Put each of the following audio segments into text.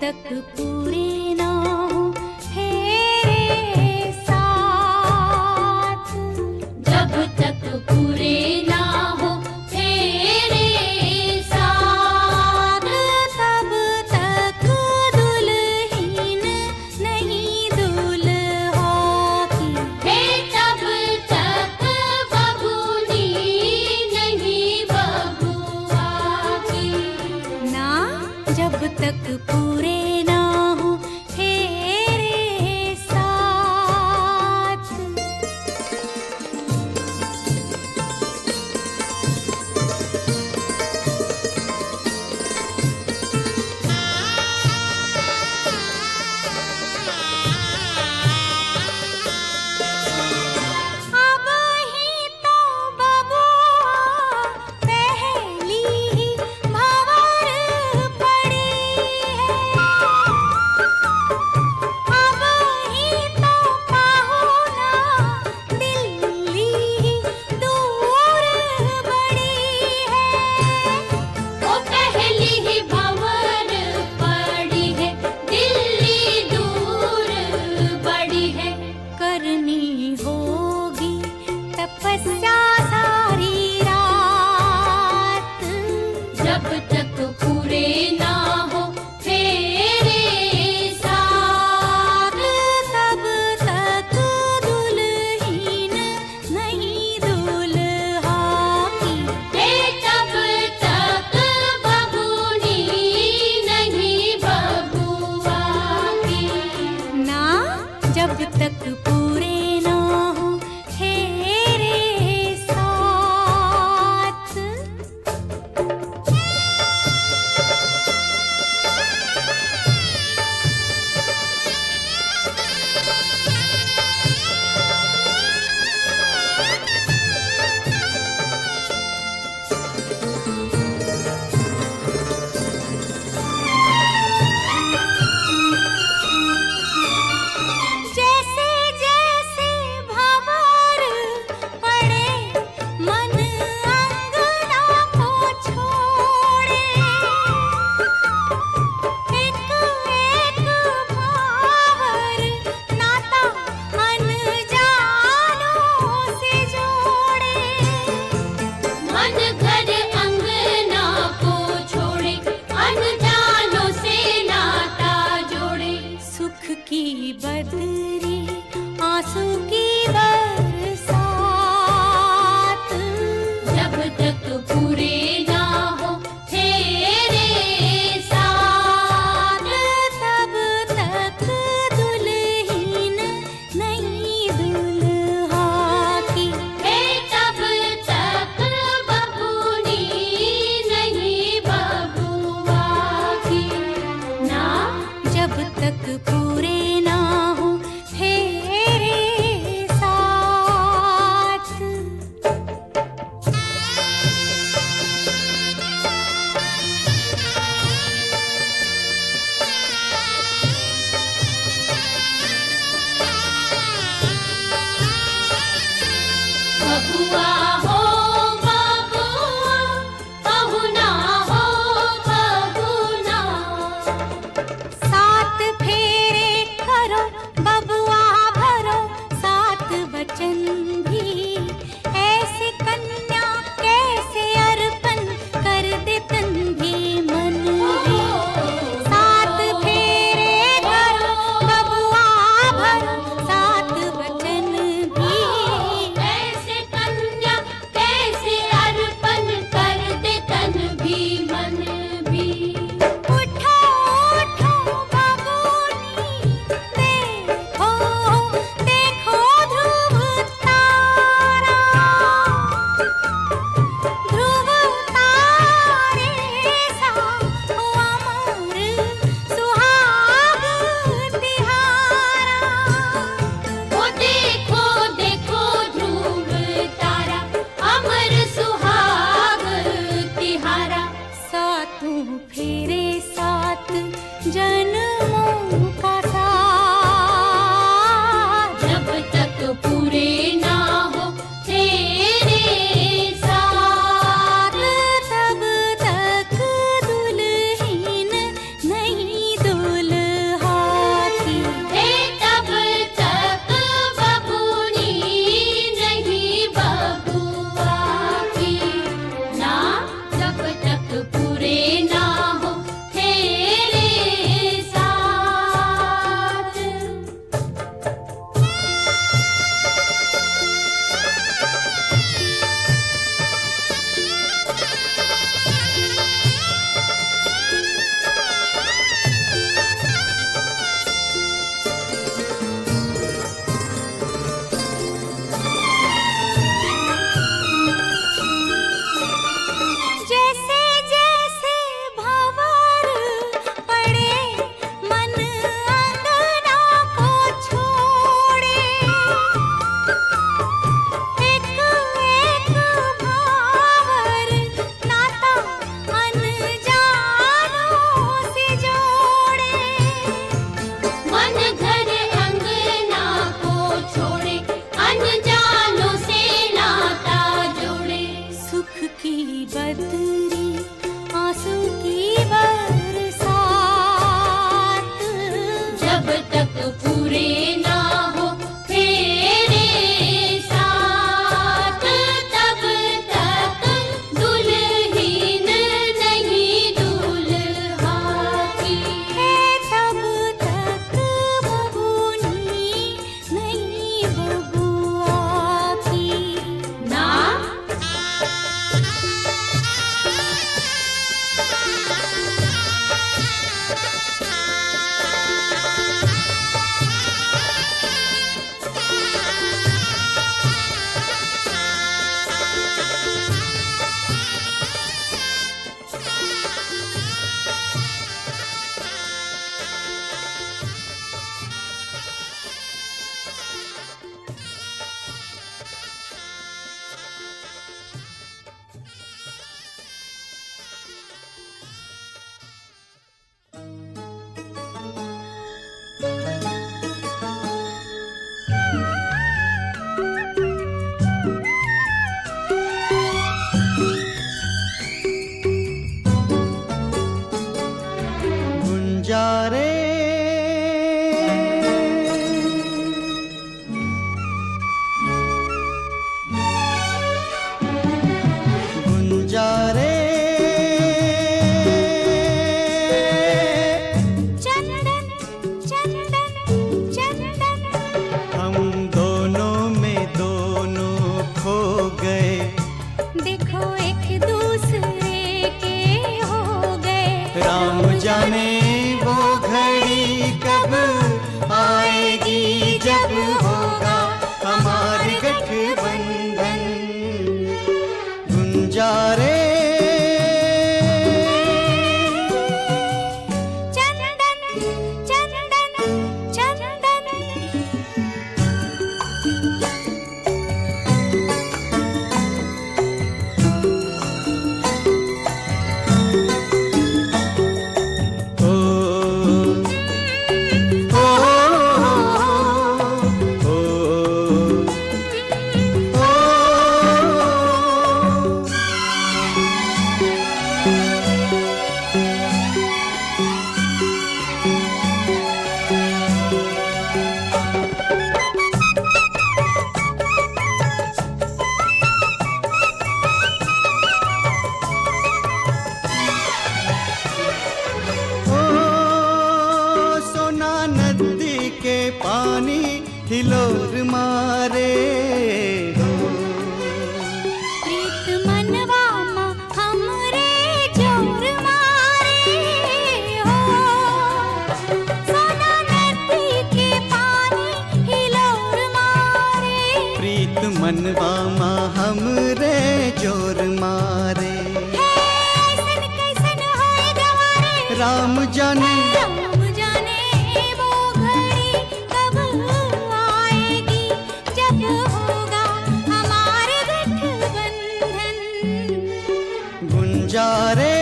तक पूरे ना हो तेरे साथ, जब तक पूरे ना हो तेरे साथ, तब तक दुल्हन नहीं दुल्हा की। हे तब तक बबूनी नहीं बबुआ की। ना जब तक पूरे ना हो तेरे साथ। अब ही तो बबुआ पहली ही भंवर पड़ी है। अब ही तो पाहुना दिल्ली ही दूर बड़ी है। वो पहली ही भंवर पड़ी है, दिल्ली दूर बड़ी है। करनी होगी तपस्या सारी रात, जब तक पूरे ना हो तेरे साथ, तब तक दुल्हन नहीं दुल्हा की। हे तब तक बबूनी नहीं बबुआ की। ना जब तक पूरे ना हो तेरे साथ। जैसे जैसे भंवर पड़े मन अंगना को छोड़े। एक एक भंवर नाता अनजानों से जोड़े। मन घर अंगना को छोड़े, अनजानों से नाता जोड़े। सुख की बदरी आंसू की बरसात, जब तक पूरे ना हो तेरे साथ, तब तक दुल्हन नहीं दुल्हा की। हे तब तक बबूनी नहीं बबुआ की। ना जब तक पूरे ना हो तेरे साथ। बबुआ हो बबुआ, पहुना हो बबुना। सात फेरे हिलोर मारे हो। प्रीत मनवा मा हमरे जोर मारे हो। सोना नदी के पानी हिलोर मारे। प्रीत मनवा मा हमरे जोर मारे। कैसन कैसन होए गवारे। राम जाने राम जाने वो घड़ी कब आएगी जब होगा हमारे गठबंधन। गुंजारे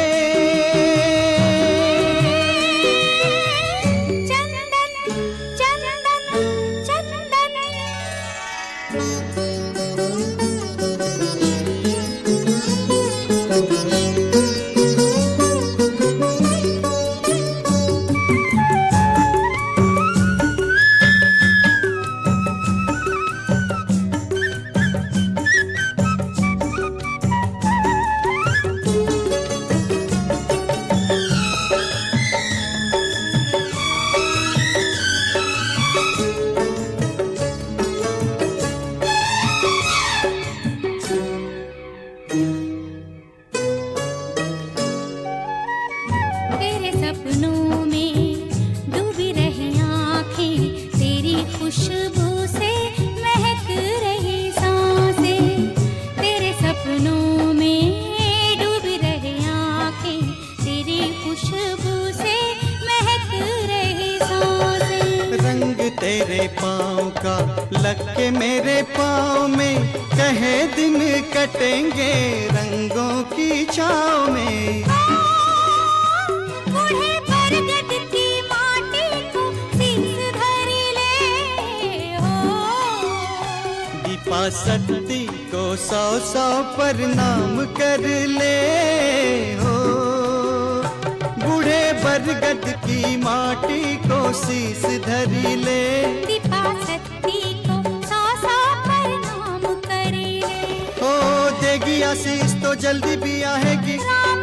चंदन चंदन चंदन। तेरे सपनों में डूबी रही आँखें। तेरी खुशबू से महक रही सांसें। तेरे सपनों में डूबी रही आँखें। तेरी खुशबू से महक रही सांसें। रंग तेरे पाँव का लग के मेरे पाँव में, कहे दिन कटेंगे रंगों की छाँव में। बूढ़े बरगद की माटी को शीश धरी ले हो। दीपा सती को सौ सौ प्रणाम कर ले हो। बूढ़े बरगद की माटी को शीश धरी ले। दीपा सती को सौ सौ प्रणाम करे। हो देगी आशीष तो जल्दी भी आएगी। राम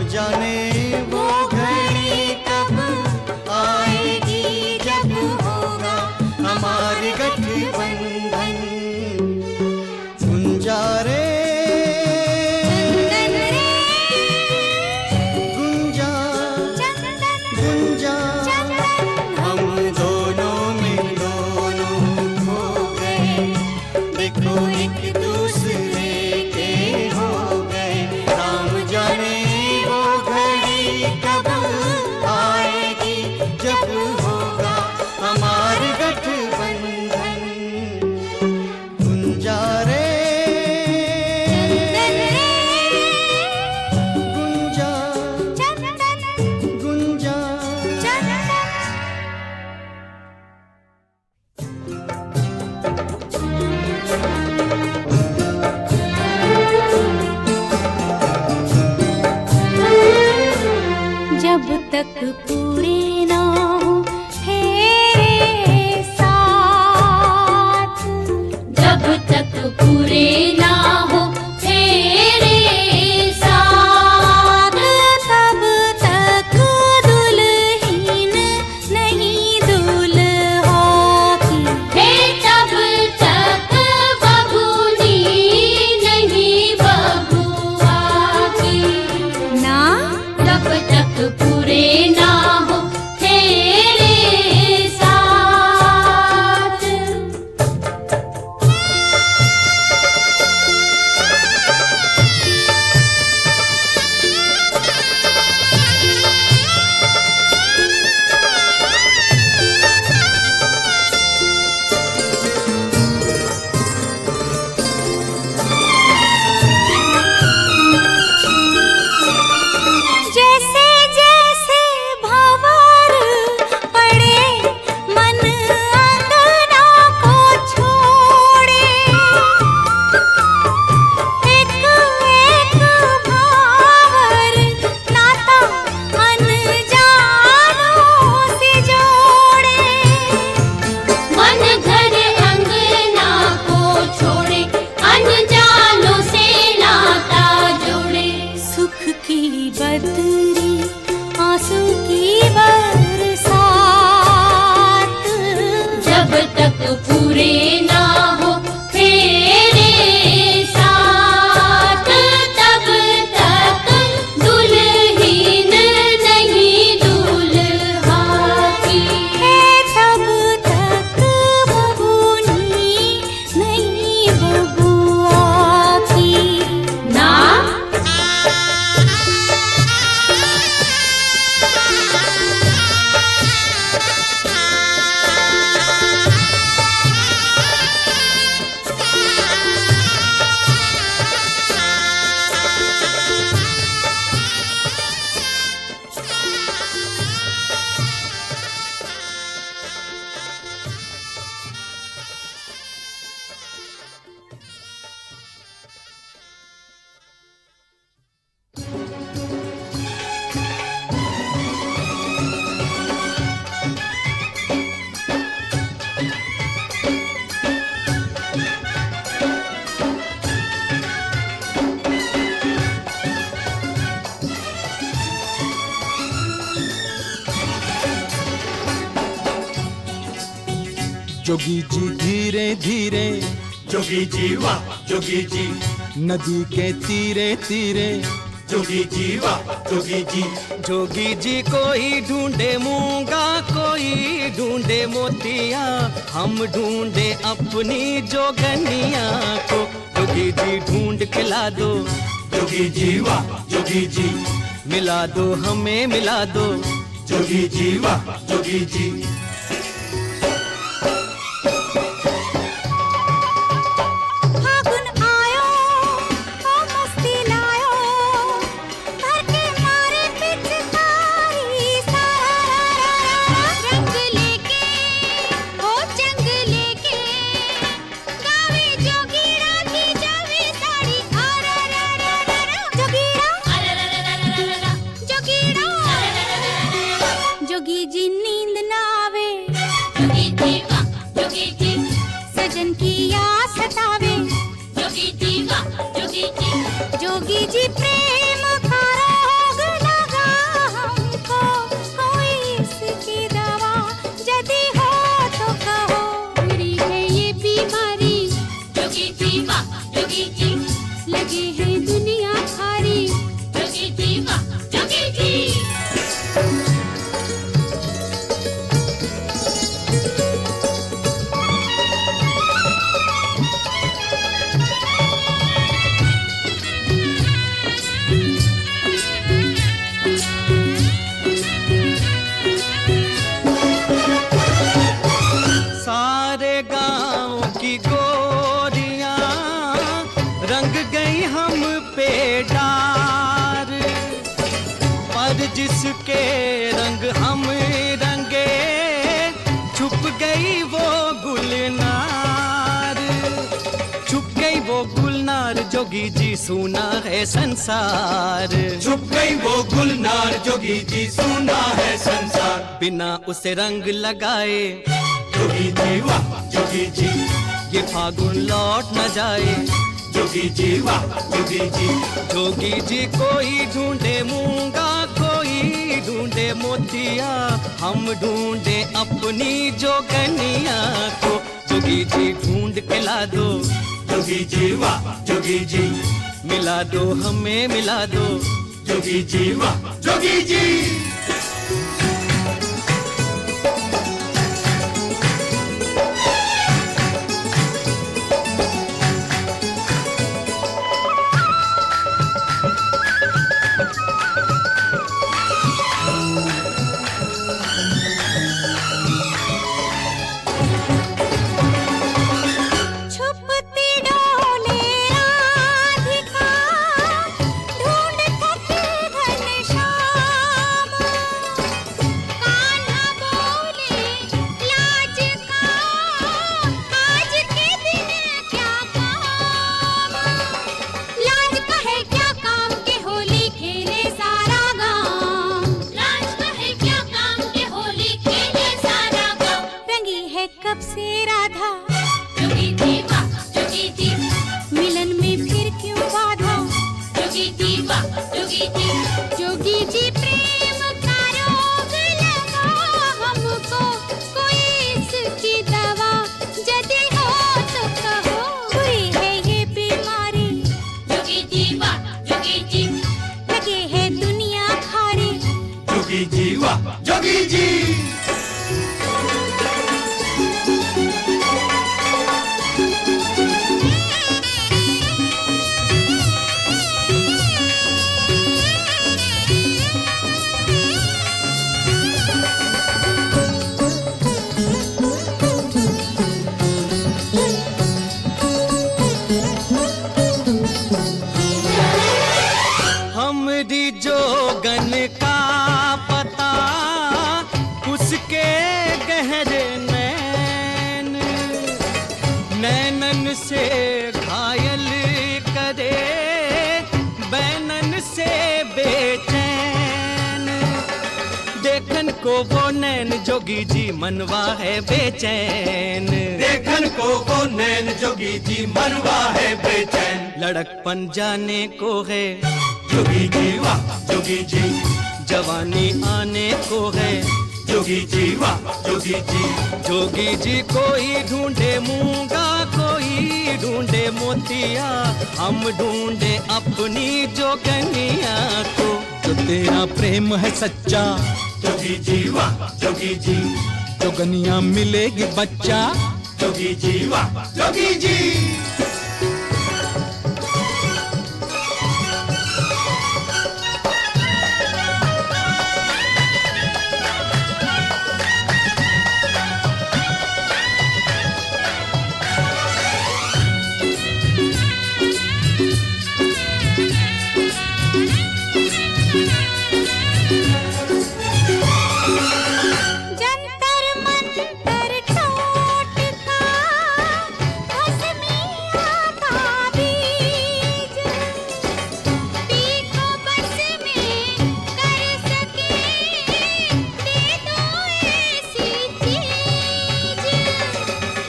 जाने वो घड़ी कब आएगी जब होगा हमारे गठबंधन। गुंजारे चंदन रे गुंजा चंदन गुंजा। चंदन। हम दोनों में दोनों खो गए, देखो एक दूसरे के हो गए। राम जाने वो घड़ी कब आएगी जब होगा हमारे गठबंधन। गुंजारे चंदन रे गुंजा चंदन गुंजा। चंदन। जोगी जी धीरे धीरे, जोगी जी वाह जोगी जी, नदी के तीरे तीरे, जोगी जी वाह जोगी जी। जोगी जी कोई ढूंढे मूंगा, कोई ढूंढे मोतिया, हम ढूंढे अपनी जोगनिया को। जोगी जी ढूंढ के ला दो, जोगी जी वाह जोगी जी, मिला दो हमें मिला दो। जोगी जी वाह जोगी जी। फागुन आयो ओ मस्ती लायो, भर के मारे पिचकारी सारा। रंग लेके ओ जंग लेके, गावे जोगीरा की जावे साड़ी। जोगीरा जोगीरा जोगी जी नींद ना आवे, जोगी जी वाह जोगी जी, सजन की याद सतावे। जोगी जी वाह जोगी जी, जोगी जी प्रेम का रोग लगा हमको, कोई इसकी दवा यदि हो तो कहो। बुरी है ये बीमारी, जोगी जी वाह जोगी जी, लगे है दुनिया भारी। जोगी जी वाह जोगी जी। सारे गांव की गोरियां रंग गई हम पे डार, पर जिसके रंग हम रंगे छुप गई वो गुलनार, छुप गई वो गुलनार। जोगी जी सुना है संसार, छुप गई वो गुलनार, जोगी जी सुना है संसार। बिना उसे रंग लगाए जोगी जी वाह जोगी जी, ये फागुन लौट न जाए। जोगी जी वाह जोगी जी। जोगी जी कोई ढूंढे मूंगा, कोई ढूंढे मोतिया, हम ढूंढे अपनी जोगनिया को। जोगी जी ढूंढ के ला दो, जोगी जी वाह जोगी जी, मिला दो हमें मिला दो। जोगी जी वाह जोगी जी। छुपती डोले राधिका, ढूंढ थकी घनश्याम। कान्हा बोले लाज का, आज के दिन क्या काम। लाज का है क्या काम के होली खेले सारा गांव। लाज का है क्या काम के होली खेले सारा गाँव। रंगी है कब से राधा, जोगी जी वाह जोगी जी, मिलन में फिर क्यों बाधा। जोगी जी वाह जोगी जी, जोगी जी प्रेम का रोग लगा हमको, कोई इसकी दवा यदि हो तो कहो। बुरी है ये बीमारी, जोगी जी वाह जोगी जी, लगे है दुनिया भारी। जोगी जी वाह जोगी जी। हमरी जोगन का पता उसके गहरे नैन, नैनन से घायल करे, बैनन से बेचैन। देखन को वो नैन जोगी जी मनवा है बेचैन। देखन को वो नैन जोगी जी मनवा है बेचैन। लड़कपन जाने को है जोगी जी वाह जोगी जी, जवानी आने को है। जोगी जी वाह जोगी जी। जोगी जी कोई ढूंढे मूंगा, कोई ढूंढे मोतिया, हम ढूंढे अपनी जोगनिया को। जो तेरा प्रेम है सच्चा, जोगी जी वाह जोगी जी। जोगनिया मिलेगी बच्चा, जोगी जी वाह जोगी जी। जंतर मंतर टोटका भस्मिया ताबीज, पीको बस में कर सके दे दो ऐसी चीज,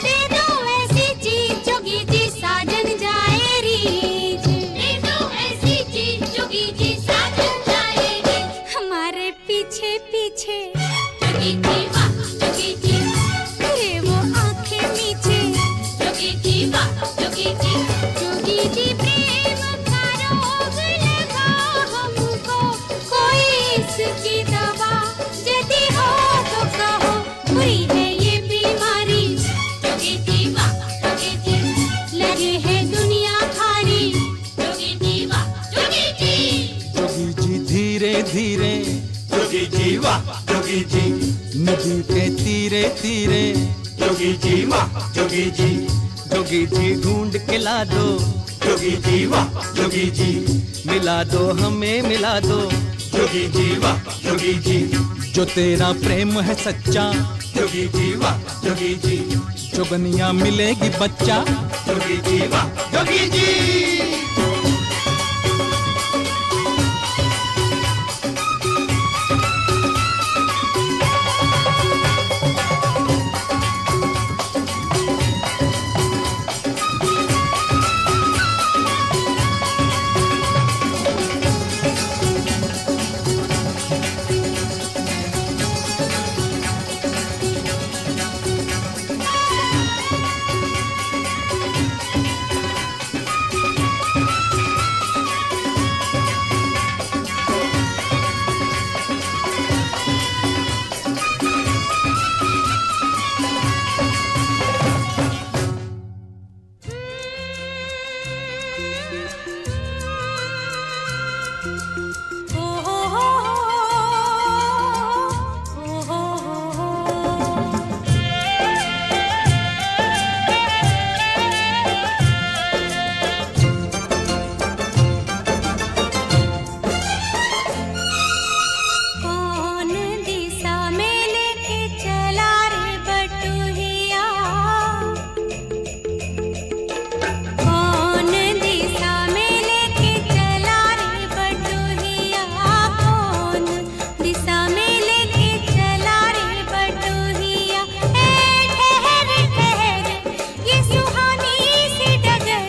दे दो ऐसी चीज जोगी जी साजन जाए रीज, दे दो ऐसी चीज जोगी जी साजन जाएगी। हमारे पीछे पीछे जोगी जी वाह जोगी जी। फिरे वो आंखें नीचे, जोगी जी वाह जोगी जी। जोगी जी प्रेम का रोग लगा हमको, कोई इसकी दवा यदि हो तो कहो, बुरी है ये बीमारी, जोगी जी वाह जोगी जी। लगे है दुनिया भारी, जोगी जी वाह जोगी जी। जोगी जी धीरे धीरे जोगी जी वाह जोगी जी। नदी के तीरे तीरे, जोगी जी वाह जोगी जी। जोगी जी ढूंढ के ला दो, जोगी जी वाह जोगी जी। मिला दो हमें मिला दो। जोगी जी वाह जोगी जी। जो तेरा प्रेम है सच्चा, जोगी जी वाह जोगी जी। जोगनिया मिलेगी बच्चा, जोगी जी वाह जोगी जी। ओ हो हो ओ हो हो। कौन दिशा में लेके चला रे बटुहिया, कौन दिशा में लेके चला रे बटुहिया, कौन दिशा में लेके चला रे बटुहिया। ए ठहर ठहर ये सुहानी सी डगर,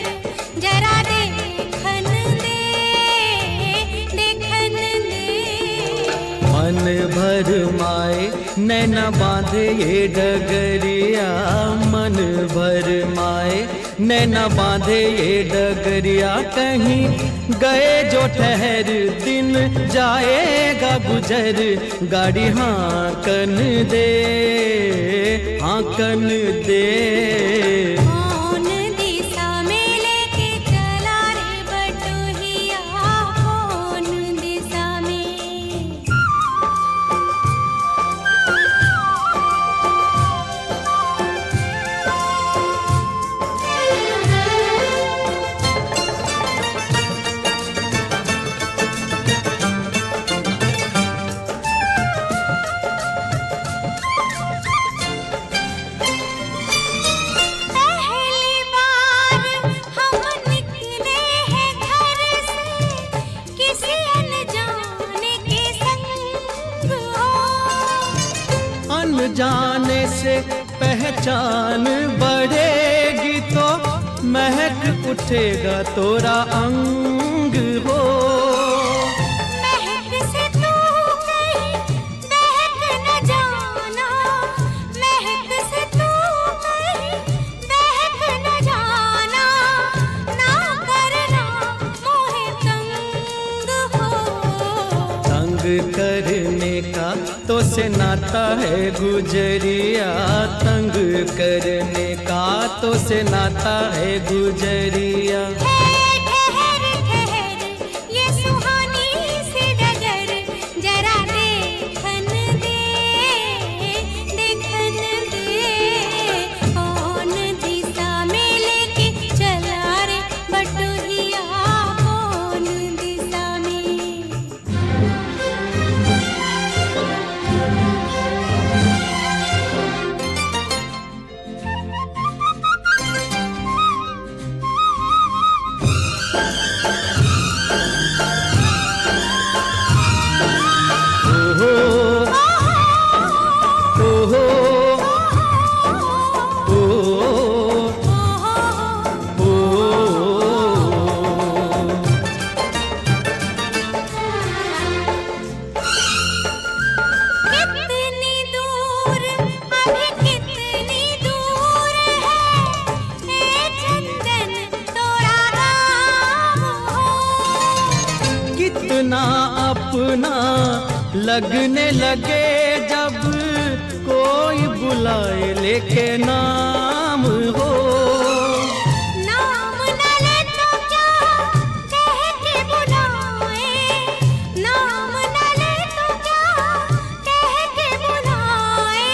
जरा देखन दे देखन दे। मन भर माए नैना बांधे ये डगरिया, मन भर माए नैना बांधे ये डगरिया। कहीं गए जो ठहर दिन जाएगा गुजर, गाड़ी हाँकन दे हाँकन दे। कौन दिशा में लेके चला रे बटुहिया, कौन दिशा में। पहली बार हम निकले हैं घर से, किसी अनजाने के संग हो। अनजाने से पहचान बढ़ेगी तो महक उठेगा तोरा अंग हो। महक से तू कहीं बहक न जा से नाता है गुजरिया, तंग करने का तो से नाता है गुजरिया। ठहर ठहर ये सुहानी सी डगर, जरा देखन दे, देखन दे। कौन दिशा में लेके चला रे बटुहिया, कौन दिशा में। कितनी दूर, अभी कितनी दूर है ए चंदन तोरा गाँव हो। कितना अपना लगने लगे जब कोई बुलाए लेके नाम हो। नाम न ले तो क्या कह के बुलाए, नाम न ले तो क्या कह के बुलाए।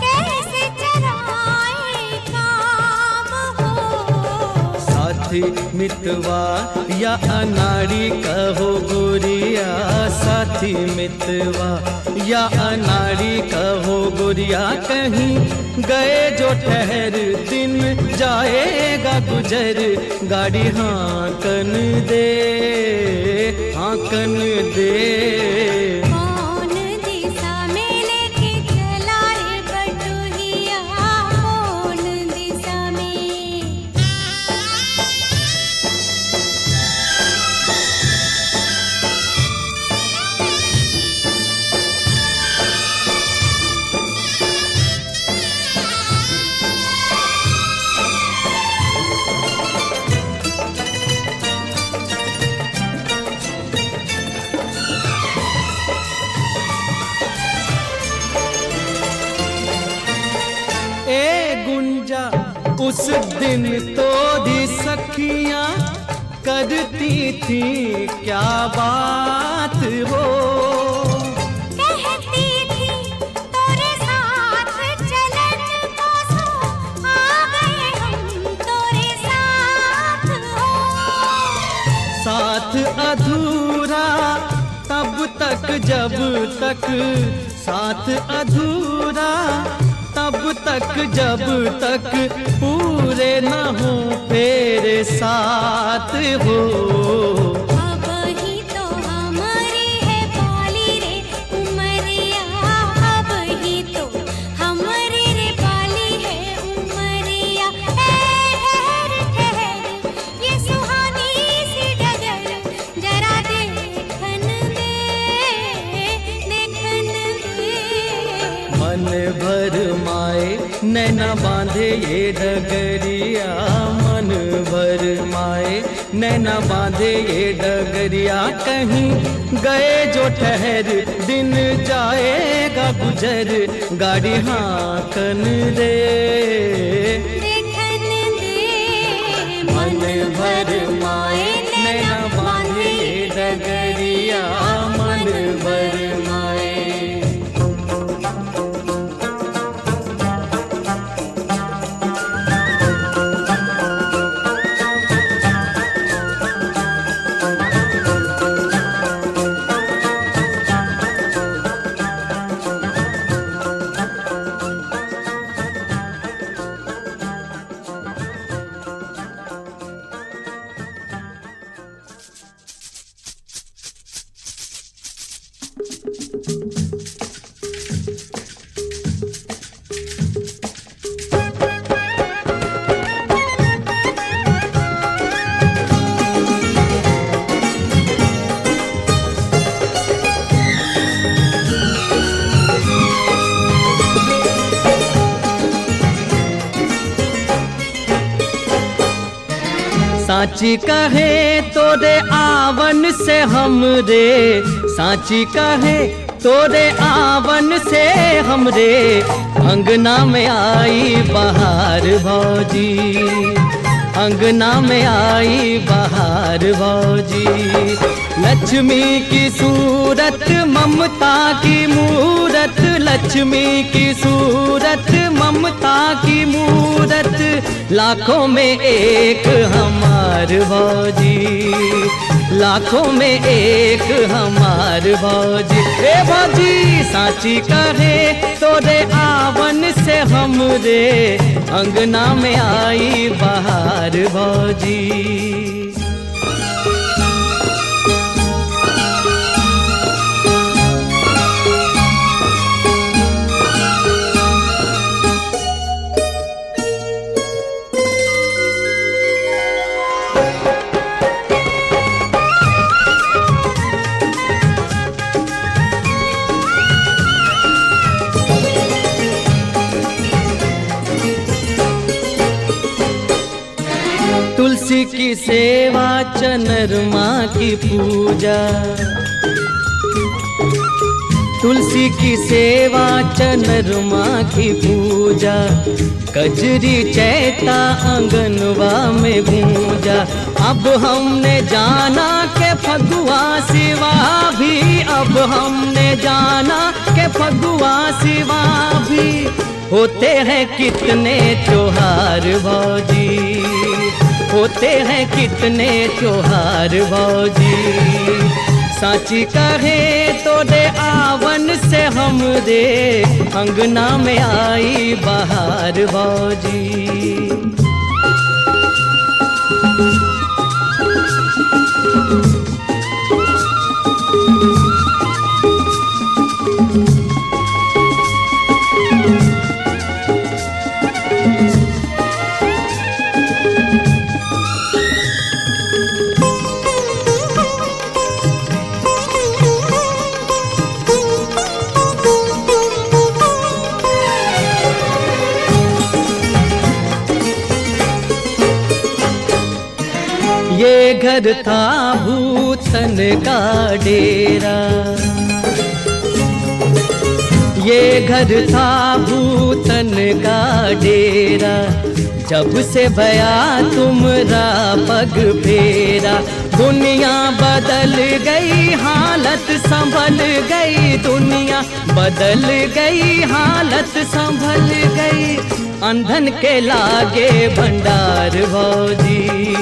कैसे चलाए काम हो। साथी मितवा या अनाड़ी कहो गोरिया, साथी मितवा या अनाड़ी कहो गोरिया। कहीं गए जो ठहर दिन जाएगा गुजर, गाड़ी हांकन दे, हांकन दे। कौन दिशा में लेके चला रे बटुहिया, कौन दिशा में। ए गुंजा उस दिन तो दी सखियां करती थी क्या बात हो। कहती थी तोरे साथ चलन को सो, आ गए हम तोरे साथ हो। साथ अधूरा तब तक जब तक, साथ अधूरा तब तक जब तक पूरे न हो तेरे साथ हो। अब ही तो हमारी है पाली रे उमरिया, अब ही तो हमारी रे पाली है उमरिया। ठहर ठहर ये सुहानी सी डगर, जरा देखन दे, देखन दे। मन भर माए नैना बांधे ये डगरिया, मन भर माए नैना बांधे ये डगरिया। कहीं गए जो ठहर दिन जाएगा गुजर, गाड़ी हांकन दे, देखन दे। मन भर माए नैना बांधे ये डगरिया, मन भर माए। साची कहे तोरे आवन से हमरे, साची कहे तोरे आवन से हमरे अंगना में आई बहार भौजी, अंगना में आई बहार भौजी। लक्ष्मी की सूरत ममता की मूरत, लक्ष्मी की सूरत ममता की मूरत, लाखों में एक हमार भौजी, लाखों में एक हमार भौजी। ए भौजी साची कहे तोरे आवन से हमरे अंगना में आई बहार भौजी। तुलसी की सेवा चनरमा की पूजा, तुलसी की सेवा चनरमा की पूजा, कजरी चैता आंगनवा में गूंजा। अब हमने जाना के फगुआ सिवा भी, अब हमने जाना के फगुआ सिवा भी होते हैं कितने त्योहार भौजी, होते हैं कितने त्योहार भौजी। साची कहे तोरे आवन से हमरे अंगना में आई बहार भौजी। ये घर था भूतन का डेरा, ये घर था भूतन का डेरा, जब से भया तुमरा पग फेरा। दुनिया बदल गई हालत संभल गई, दुनिया बदल गई हालत संभल गई। अंधन के लागे भंडार भौजी,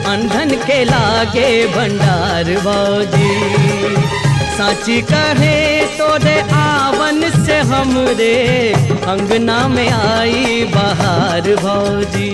अंधन के लागे भंडार भौजी। साची कहे तोरे आवन से हमरे अंगना में आई बहार भौजी।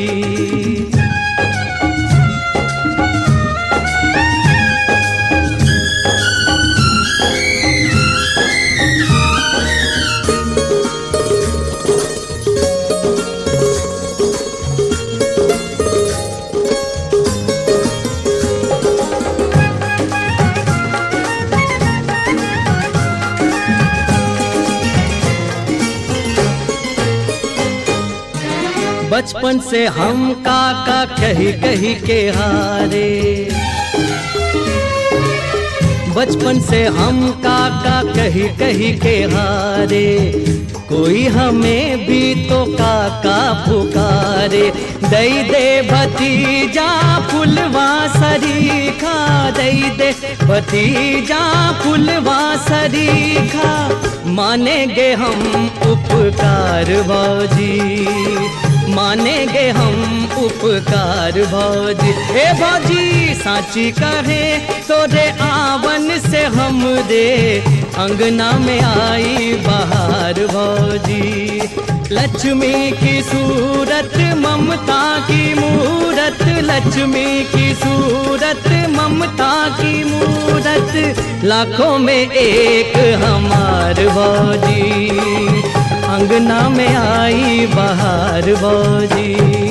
बचपन से हम काका कही कही के हारे, बचपन से हम काका कही कही के हारे। कोई हमें भी तो काका पुकारे, दई दे भतीजा फुलवा सरीखा, दई दे भतीजा फुलवा सरीखा। मानेंगे हम उपकार भौजी, मानेंगे हम उपकार भौजी। हे भौजी साची कहे तोरे आवन से हमरे अंगना में आई बहार भौजी। लक्ष्मी की सूरत ममता की मूरत, लक्ष्मी की सूरत ममता की मूरत, लाखों में एक हमार भौजी। अंगना में आई बहार भौजी।